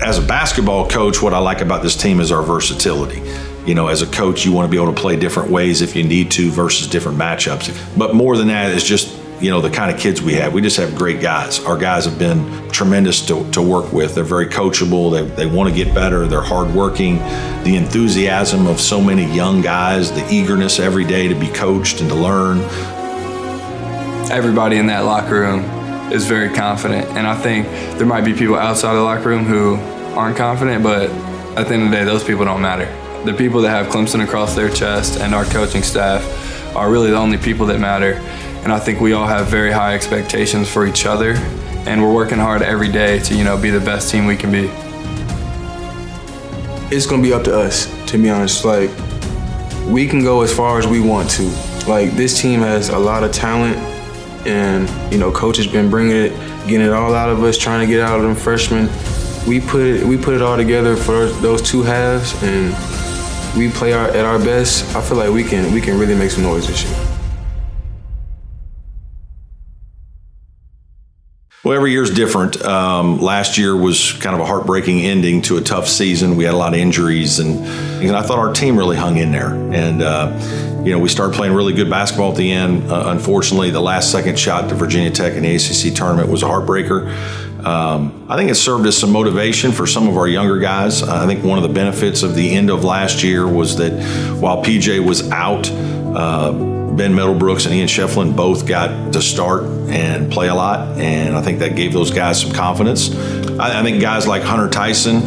as a basketball coach, what I like about this team is our versatility. As a coach, you want to be able to play different ways if you need to versus different matchups. But more than that, it's just, the kind of kids we have. We just have great guys. Our guys have been tremendous to work with. They're very coachable. They want to get better. They're hardworking. The enthusiasm of so many young guys, the eagerness every day to be coached and to learn. Everybody in that locker room is very confident. And I think there might be people outside of the locker room who aren't confident, but at the end of the day, those people don't matter. The people that have Clemson across their chest and our coaching staff are really the only people that matter. And I think we all have very high expectations for each other, and we're working hard every day to, be the best team we can be. It's gonna be up to us, to be honest. Like, we can go as far as we want to. Like, this team has a lot of talent, and, coach has been bringing it, getting it all out of us, trying to get out of them freshmen. We put it all together for those two halves, and we play at our best. I feel like we can really make some noise this year. Well, every year's different. Last year was kind of a heartbreaking ending to a tough season. We had a lot of injuries, and I thought our team really hung in there. And, we started playing really good basketball at the end. Unfortunately, the last second shot to Virginia Tech in the ACC tournament was a heartbreaker. I think it served as some motivation for some of our younger guys. I think one of the benefits of the end of last year was that while PJ was out, Ben Middlebrooks and Ian Shefflin both got to start and play a lot, and I think that gave those guys some confidence. I think guys like Hunter Tyson,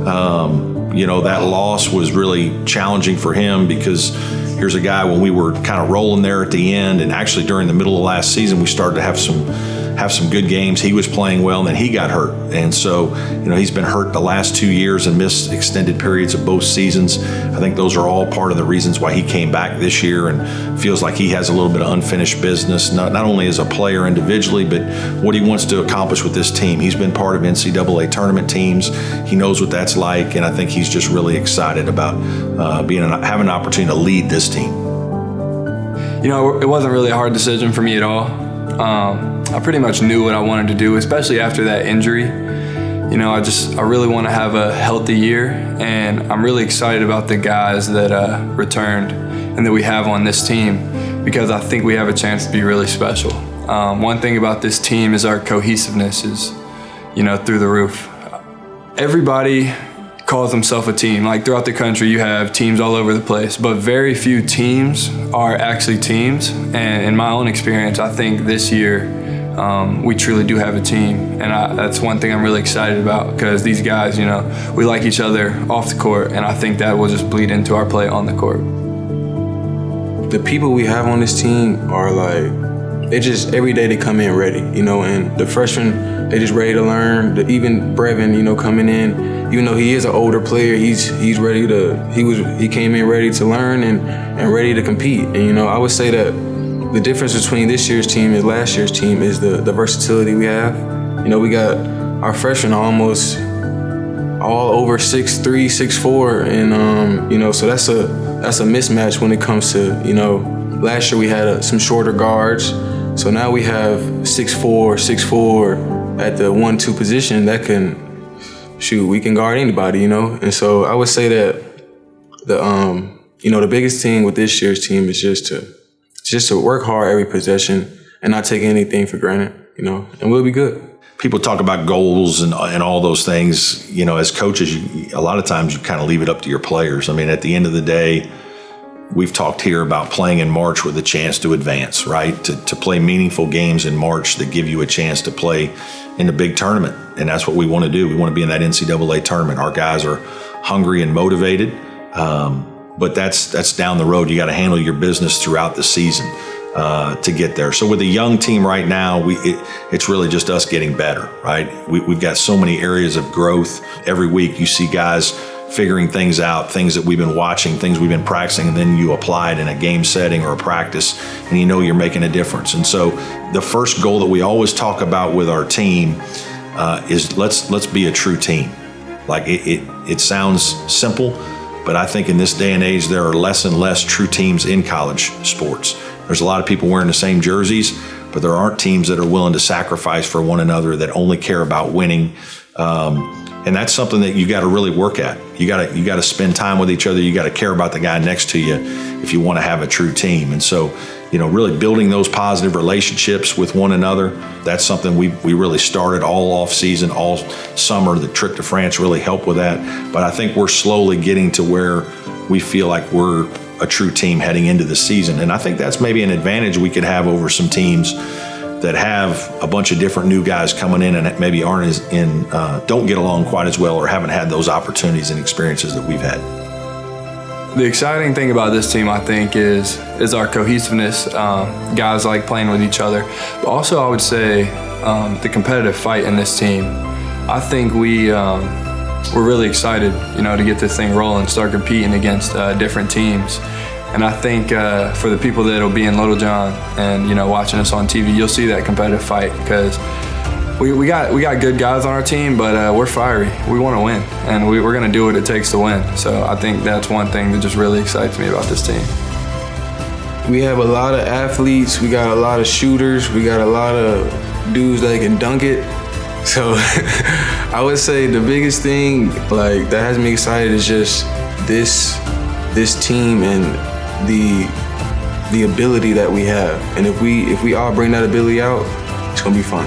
that loss was really challenging for him because here's a guy when we were kind of rolling there at the end, and actually during the middle of last season we started to have some good games. He was playing well, and then he got hurt. And so, he's been hurt the last 2 years and missed extended periods of both seasons. I think those are all part of the reasons why he came back this year and feels like he has a little bit of unfinished business, not only as a player individually, but what he wants to accomplish with this team. He's been part of NCAA tournament teams. He knows what that's like, and I think he's just really excited about having an opportunity to lead this team. It wasn't really a hard decision for me at all. I pretty much knew what I wanted to do, especially after that injury. I really want to have a healthy year, and I'm really excited about the guys that returned and that we have on this team because I think we have a chance to be really special. One thing about this team is our cohesiveness is, through the roof. Everybody calls themselves a team. Like throughout the country, you have teams all over the place, but very few teams are actually teams. And in my own experience, I think this year we truly do have a team. And that's one thing I'm really excited about because these guys, we like each other off the court, and I think that will just bleed into our play on the court. The people we have on this team are like, they just, every day they come in ready, and the freshmen, they just ready to learn. Even Brevin, coming in, even though he is an older player, he's ready to, he came in ready to learn and ready to compete. And, I would say that the difference between this year's team and last year's team is the versatility we have. We got our freshmen almost all over 6'3", 6'4", and, so that's a mismatch when it comes to, last year we had some shorter guards. So now we have 6'4", 6'4", at the 1-2 position that we can guard anybody, And so I would say that the biggest thing with this year's team is just to work hard every possession and not take anything for granted, and we'll be good. People talk about goals and all those things, as coaches, a lot of times you kind of leave it up to your players. I mean, at the end of the day, we've talked here about playing in March with a chance to advance, right? To play meaningful games in March that give you a chance to play in a big tournament. And that's what we want to do. We want to be in that NCAA tournament. Our guys are hungry and motivated, but that's down the road. You got to handle your business throughout the season to get there. So with a young team right now, it's really just us getting better, right? We've got so many areas of growth. Every week you see guys figuring things out, things that we've been watching, things we've been practicing, and then you apply it in a game setting or a practice, and you're making a difference. And so the first goal that we always talk about with our team is let's be a true team. Like it sounds simple, but I think in this day and age, there are less and less true teams in college sports. There's a lot of people wearing the same jerseys, but there aren't teams that are willing to sacrifice for one another, that only care about winning. And that's something that you got to really work at. You got to spend time with each other. You got to care about the guy next to you if you want to have a true team. And so, really building those positive relationships with one another, that's something we really started all off season, all summer. The trip to France really helped with that. But I think we're slowly getting to where we feel like we're a true team heading into the season. And I think that's maybe an advantage we could have over some teams that have a bunch of different new guys coming in and maybe don't get along quite as well or haven't had those opportunities and experiences that we've had. The exciting thing about this team, I think, is our cohesiveness. Guys like playing with each other. But also, I would say the competitive fight in this team. I think we're really excited, to get this thing rolling, start competing against different teams. And I think for the people that'll be in Littlejohn and watching us on TV, you'll see that competitive fight because we got good guys on our team, but we're fiery. We want to win, and we're going to do what it takes to win. So I think that's one thing that just really excites me about this team. We have a lot of athletes. We got a lot of shooters. We got a lot of dudes that can dunk it. So I would say the biggest thing that has me excited is just this team and the ability that we have. And if we all bring that ability out, it's gonna be fun.